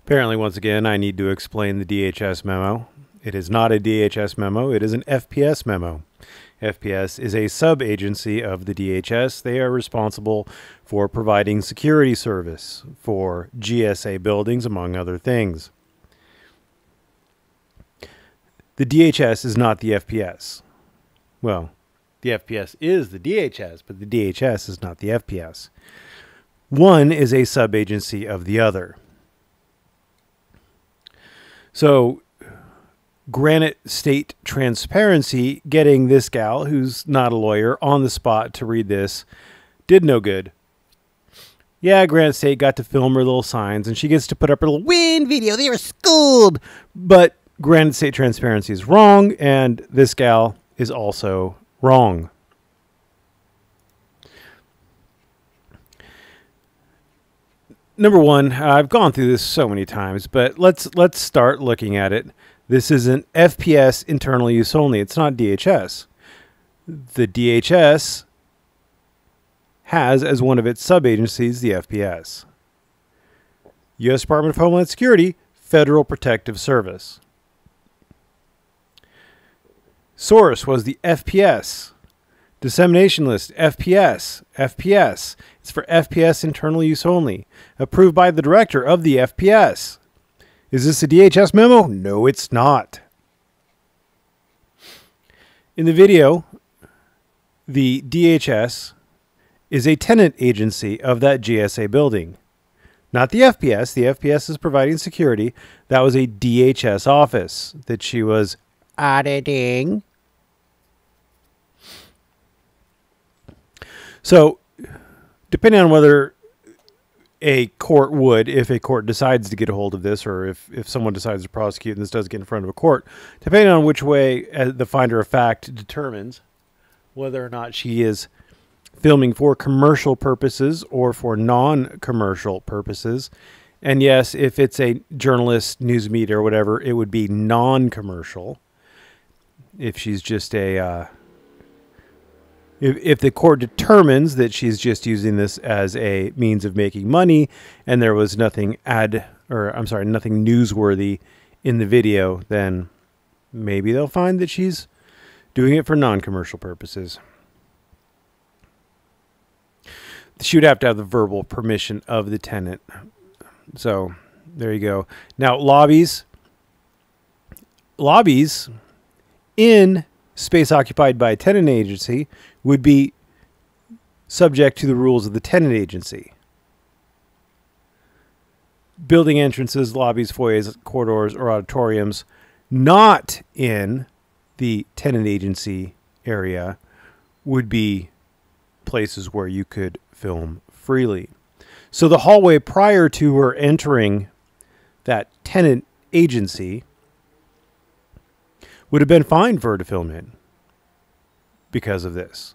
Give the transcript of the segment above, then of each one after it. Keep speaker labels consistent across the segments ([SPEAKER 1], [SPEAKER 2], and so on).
[SPEAKER 1] Apparently, once again, I need to explain the DHS memo. It is not a DHS memo, it is an FPS memo. FPS is a sub-agency of the DHS. They are responsible for providing security service for GSA buildings, among other things. The DHS is not the FPS. Well, the FPS is the DHS, but the DHS is not the FPS. One is a sub-agency of the other. So, Granite State Transparency, getting this gal, who's not a lawyer, on the spot to read this, did no good. Yeah, Granite State got to film her little signs, and she gets to put up her little win video. They were schooled! But Granite State Transparency is wrong, and this gal is also wrong. Number one, I've gone through this so many times, but let's start looking at it. This is an FPS internal use only. It's not DHS. The DHS has as one of its sub-agencies the FPS. U.S. Department of Homeland Security, Federal Protective Service. Source was the FPS. Dissemination list, FPS. FPS. It's for FPS internal use only. Approved by the director of the FPS. Is this a DHS memo? No, it's not. In the video, the DHS is a tenant agency of that GSA building. Not the FPS. The FPS is providing security. That was a DHS office that she was auditing. So, depending on whether a court would, if a court decides to get a hold of this, or if someone decides to prosecute and this does get in front of a court, depending on which way the finder of fact determines whether or not she is filming for commercial purposes or for non-commercial purposes. And yes, if it's a journalist, news media, or whatever, it would be non-commercial. If she's just a... If the court determines that she's just using this as a means of making money and there was nothing nothing newsworthy in the video, then maybe they'll find that she's doing it for non-commercial purposes. She would have to have the verbal permission of the tenant. So there you go. Now, lobbies in space occupied by a tenant agency would be subject to the rules of the tenant agency. Building entrances, lobbies, foyers, corridors, or auditoriums not in the tenant agency area would be places where you could film freely. So the hallway prior to her entering that tenant agency would have been fine for her to film in because of this.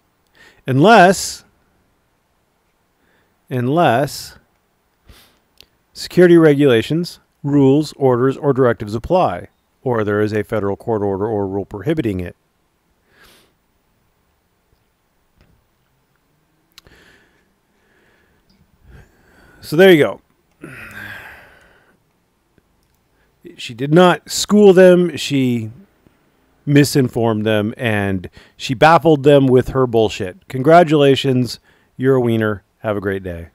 [SPEAKER 1] Unless security regulations, rules, orders, or directives apply, or there is a federal court order or rule prohibiting it. So there you go. She did not school them. She misinformed them, and she baffled them with her bullshit. Congratulations. You're a wiener. Have a great day.